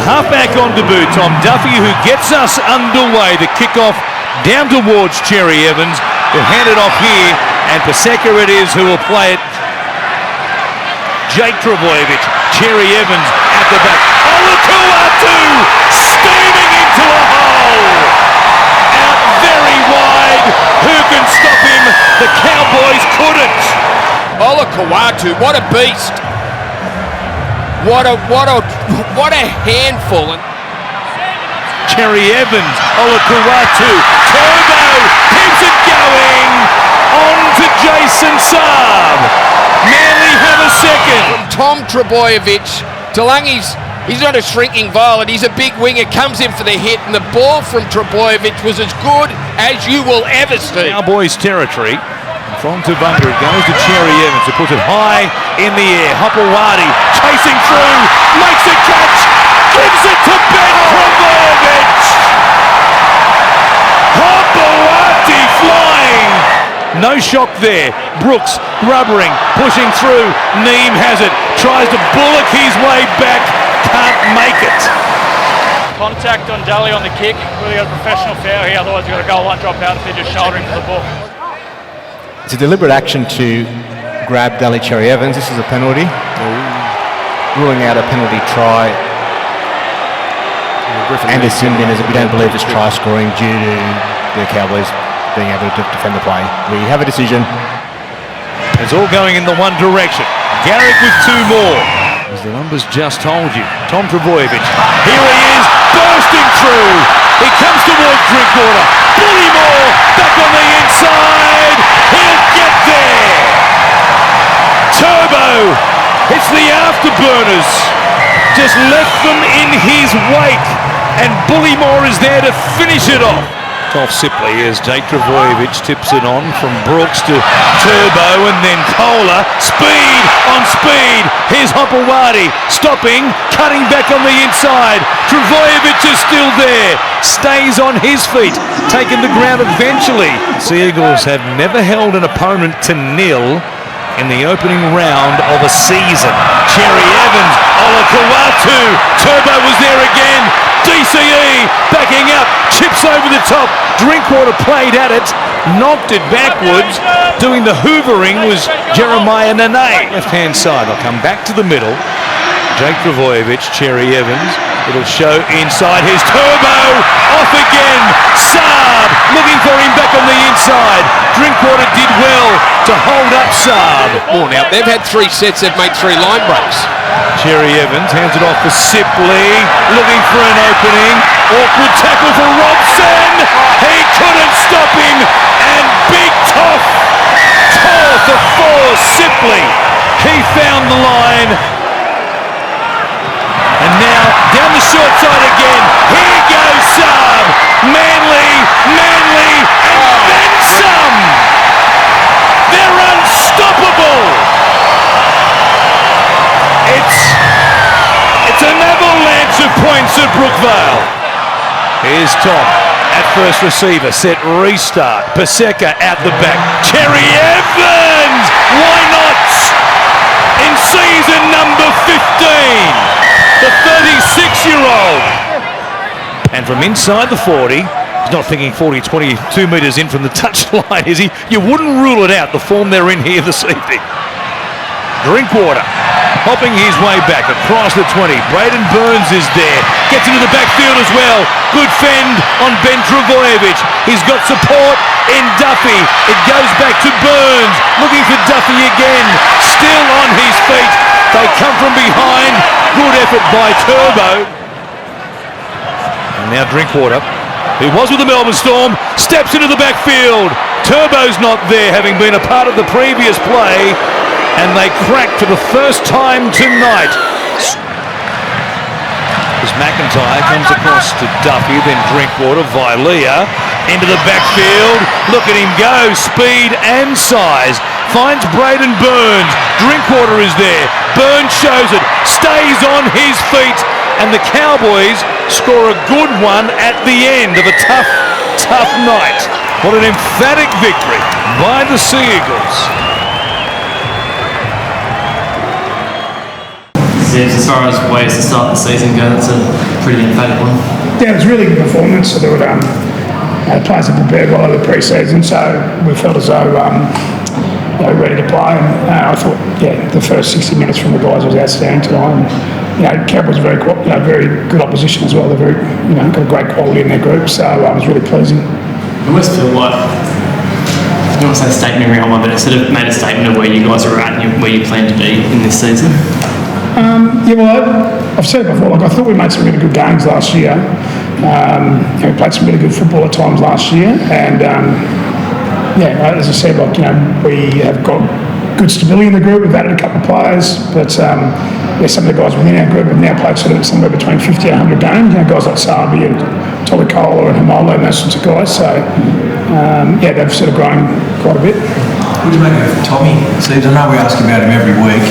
Halfback on debut, Tom Duffy, who gets us underway. The kickoff down towards Cherry Evans. He'll hand it off here, and Paseka it is who will play it. Jake Trbojevic, Cherry Evans at the back. Olakau'atu steaming into a hole. Out very wide. Who can stop him? The Cowboys couldn't. Olakau'atu, what a beast. What a handful. Cherry Evans, Olakau'atu, Turbo keeps it going. On to Jason Saab. Manly have a second. Tom Trbojevic, he's not a shrinking violet, he's a big winger, comes in for the hit, and the ball from Trbojevic was as good as you will ever see. Cowboys territory. From Tavanga, it goes to Cherry Evans, who puts it high in the air. Hopewadi chasing through, makes a catch, gives it to Ben Trbojevic. Hopewadi flying. No shock there. Brooks rubbering, pushing through. Neem has it, tries to bullock his way back, can't make it. Contact on Daly on the kick. Really got a professional foul here, otherwise you've got a goal line drop out if they're just shouldering for the ball. It's a deliberate action to grab Daly Cherry Evans. This is a penalty. Ruling out a penalty try. Anderson, as we don't believe it's try scoring due to the Cowboys being able to defend the play. We have a decision. It's all going in the one direction. Garrick with two more. As the numbers just told you. Tom Trbojevic. Here he is, bursting through. He comes towards Drinkwater. Bullymore back on the inside. He'll get there. Turbo hits the afterburners. Just left them in his wake. And Bullymore is there to finish it off. Off Sipley as Jake Trbojevic tips it on from Brooks to Turbo, and then Kohler. Speed on speed. Here's Hopewadi stopping, cutting back on the inside. Trbojevic is still there. Stays on his feet, taking the ground eventually. Seagulls have never held an opponent to nil in the opening round of a season. Cherry Evans, Olakau'atu, Turbo was there again. DCE backing up, chips over the top. Drinkwater played at it, knocked it backwards. Doing the hoovering was Jeremiah Nene. Left-hand side, they'll come back to the middle. Jake Trbojevic, Cherry Evans. It'll show inside. Here's Turbo, off again. Saab looking for him back on the inside. Drinkwater did well to hold up Saab. Oh, now they've had 3 sets, they've made 3 line breaks. Cherry Evans hands it off for Sipley, looking for an opening. Awkward tackle for Robson. He couldn't stop him. And Big Toff tore for 4. Sipley. He found the line. And now down the short side again. Here goes Saab. Manly, and then some. They're unstoppable. It's an avalanche of points at Brookvale. Here's Tom at first receiver, set restart. Paseka at the back. Cherry Evans! Why not? In season number 15. The 36-year-old. And from inside the 40, he's not thinking 40, 22 metres in from the touchline, is he? You wouldn't rule it out, the form they're in here this evening. Drinkwater hopping his way back across the 20. Braden Burns is there. Gets into the backfield as well. Good fend on Ben Trbojevic. He's got support in Duffy. It goes back to Burns. Looking for Duffy again. Still on his feet. They come from behind. Good effort by Turbo. And now Drinkwater, who was with the Melbourne Storm, steps into the backfield. Turbo's not there, having been a part of the previous play. And they crack for the first time tonight. As McIntyre comes across to Duffy, then Drinkwater, Vilea into the backfield. Look at him go, speed and size. Finds Braden Burns. Drinkwater is there. Burns shows it, stays on his feet, and the Cowboys score a good one at the end of a tough night. What an emphatic victory by the Sea Eagles. As far as ways to start the season go, that's a pretty emphatic one. Yeah, it was a really good performance. So there were players had prepared well over the pre-season, so we felt as though they were ready to play. And I thought, the first 60 minutes from the guys was outstanding tonight. And, Canberra was very good opposition as well. They're very, got a great quality in their group, so it was really pleasing. It must feel like, I don't want to say statement in round one, but it sort of made a statement of where you guys are at and where you plan to be in this season. I've said it before. I thought we made some really good games last year. We played some really good football at times last year, and as I said, we have got good stability in the group. We've added a couple of players, but some of the guys within our group have now played sort of somewhere between 50 and 100 games. Guys like Sabi and Tolikola and Hamolo and those sorts of guys. So they've sort of grown quite a bit. What do you make of Tommy, Steve? I know we ask about him every week,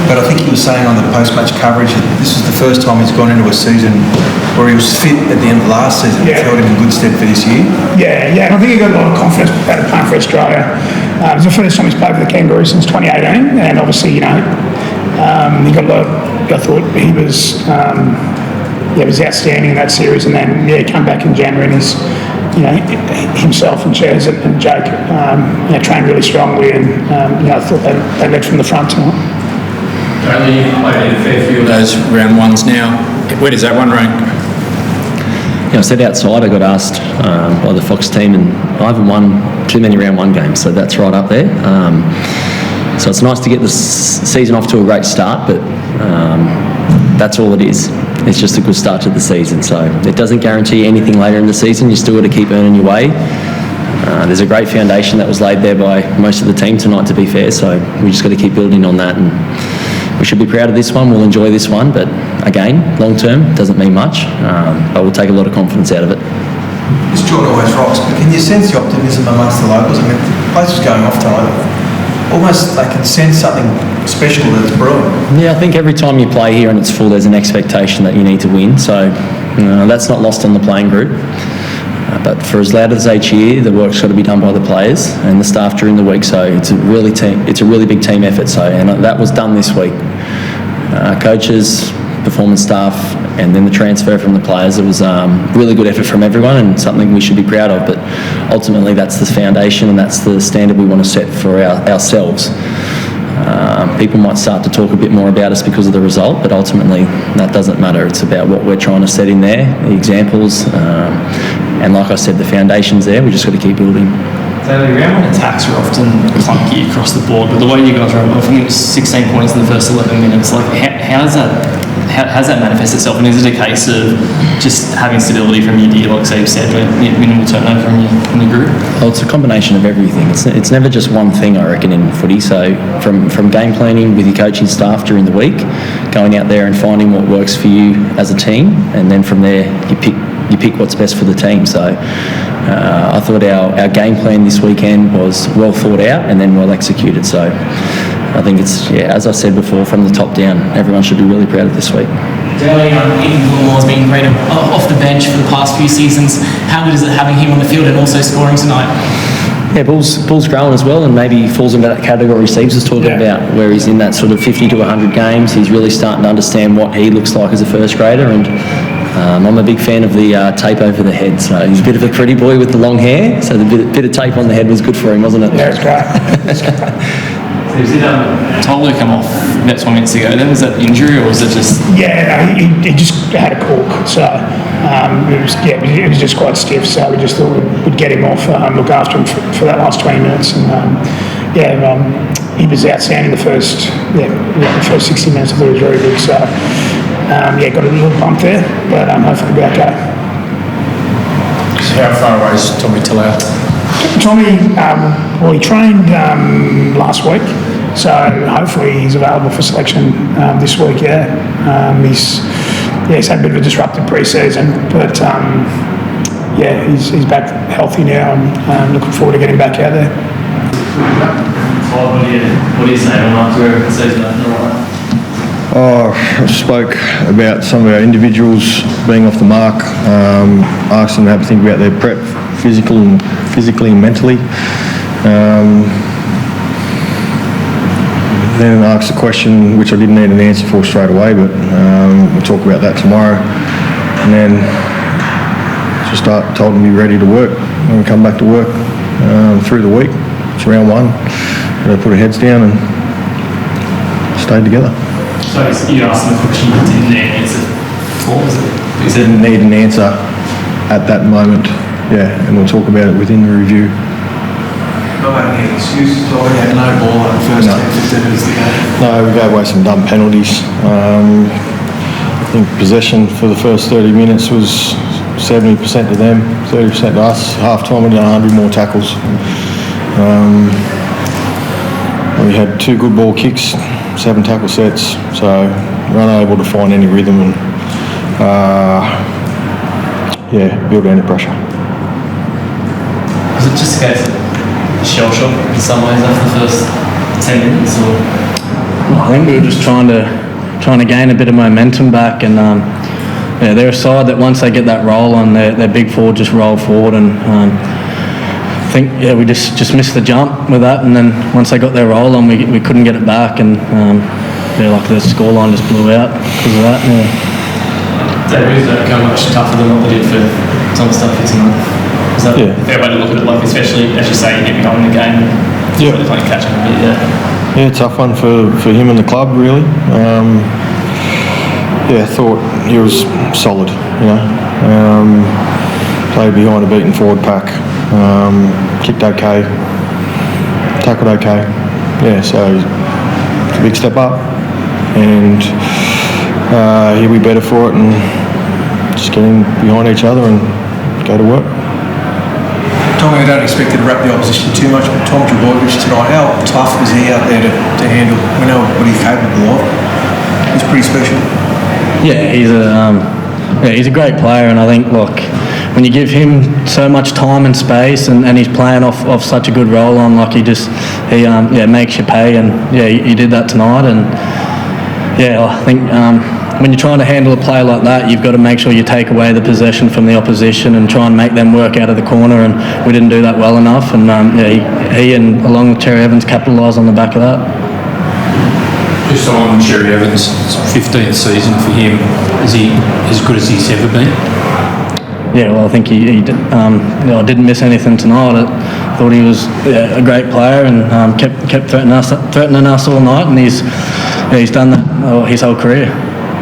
but I think he was saying on the post-match coverage that this is the first time he's gone into a season where he was fit at the end of last season. It held him in good stead for this year. And I think he got a lot of confidence out of playing for Australia. It was the first time he's played for the Kangaroos since 2018, and obviously, he got a lot of, I thought he was, was outstanding in that series, and then, come back in January and he's, himself and Chaz and Jake, trained really strongly, and, I thought they led from the front tonight. Only played a fair few of those round ones now. Where does that one rank? I said outside, I got asked by the Fox team, and I haven't won too many round one games, so that's right up there. So it's nice to get the season off to a great start, but that's all it is. It's just a good start to the season, so it doesn't guarantee anything later in the season. You still got to keep earning your way. There's a great foundation that was laid there by most of the team tonight, to be fair, so we just got to keep building on that, and we should be proud of this one. We'll enjoy this one, but again, long term doesn't mean much, but we'll take a lot of confidence out of it. This Jordan always rocks, but can you sense the optimism amongst the locals? I mean, the place was going off tonight. Almost they can sense something special that's brewing. Yeah, I think every time you play here and it's full, there's an expectation that you need to win, so that's not lost on the playing group. But for as loud as they cheer, the work's got to be done by the players and the staff during the week. So it's a really big team effort. So, and that was done this week. Coaches, performance staff, and then the transfer from the players. It was really good effort from everyone and something we should be proud of. But ultimately, that's the foundation and that's the standard we want to set for ourselves. People might start to talk a bit more about us because of the result, but ultimately that doesn't matter. It's about what we're trying to set in there, the examples, and like I said, the foundation's there. We just got to keep building. Daly, round one attacks are often clunky across the board, but the way you guys are, I think it was 16 points in the first 11 minutes. Like, how does that manifest itself? And is it a case of just having stability from your D, like Steve said, minimal turnover from your group? Well, it's a combination of everything. It's never just one thing, I reckon, in footy. So from game planning with your coaching staff during the week, going out there and finding what works for you as a team, and then from there you pick what's best for the team. So I thought our game plan this weekend was well thought out and then well executed. So I think it's, as I said before, from the top down, everyone should be really proud of this week. Daly, Ethan Bullemore's been great off the bench for the past few seasons. How good is it having him on the field and also scoring tonight? Yeah, Bull's growing as well, and maybe he falls into that category Steve's was talking about, where he's in that sort of 50 to 100 games. He's really starting to understand what he looks like as a first grader, and I'm a big fan of the tape over the head. So he's a bit of a pretty boy with the long hair, so the bit of tape on the head was good for him, wasn't it? Yeah, it's great. Did Tolu come off about 20 minutes ago then? Was that injury or was it just... Yeah, no, he just had a cork, so it was just quite stiff, so we just thought we'd get him off, look after him for that last 20 minutes, and he was outstanding the first 60 minutes. I thought he was very good, so got a little bump there, but hopefully we'll be okay. So how far away is Tommy Talau? Tommy, he trained last week, so hopefully he's available for selection this week. He's had a bit of a disrupted pre-season, but he's back healthy now, and looking forward to getting back out there. What do you say after the season? I spoke about some of our individuals being off the mark, asked them to have a think about their prep, physically and mentally. then asked a question which I didn't need an answer for straight away, but we'll talk about that tomorrow. And then just told them to be ready to work when we come back to work through the week. It's round one. They put our heads down and stayed together. So you asked them a question you didn't need an answer for, was it? You didn't need an answer at that moment, yeah, and we'll talk about it within the review. Not making any excuses, we had no ball in the first 10-15 minutes of the game. No, we gave away some dumb penalties. I think possession for the first 30 minutes was 70% to them, 30% to us. Half time we done 100 more tackles. We had 2 good ball kicks, 7 tackle sets, so we're unable to find any rhythm and build any pressure. Was it just a case of shell shock in some ways after the first 10 minutes, or? I think we were just trying to gain a bit of momentum back, and they're a side that once they get that roll on, their big forward just roll forward, and I think we just missed the jump with that, and then once they got their roll on, we couldn't get it back, and like the scoreline just blew out because of that. David, is that go much tougher than what they did for some stuff here tonight? Is that a fair way to look at it? Like, especially as you say, you get behind the game, yeah, really playing catch up a bit. Yeah, tough one for him and the club, really. Thought he was solid. Played behind a beaten forward pack. Kicked okay, tackled okay. Yeah, so it's a big step up, and he'll be better for it, and just getting behind each other and go to work. Tommy, I don't expect you to wrap the opposition too much, but Tom Trbojevic tonight, how tough was he out there to handle? We know what he's capable of. He's pretty special. Yeah, he's a great player, and I think, look, when you give him so much time and space, and he's playing off such a good role on, like he makes you pay, and he did that tonight, and I think when you're trying to handle a player like that, you've got to make sure you take away the possession from the opposition and try and make them work out of the corner, and we didn't do that well enough, and he and along with Cherry Evans capitalised on the back of that. Just on Cherry Evans, 15th season for him, is he as good as he's ever been? Yeah, well, I think he didn't miss anything tonight. I thought he was a great player, and kept threatening us all night, and he's done that his whole career.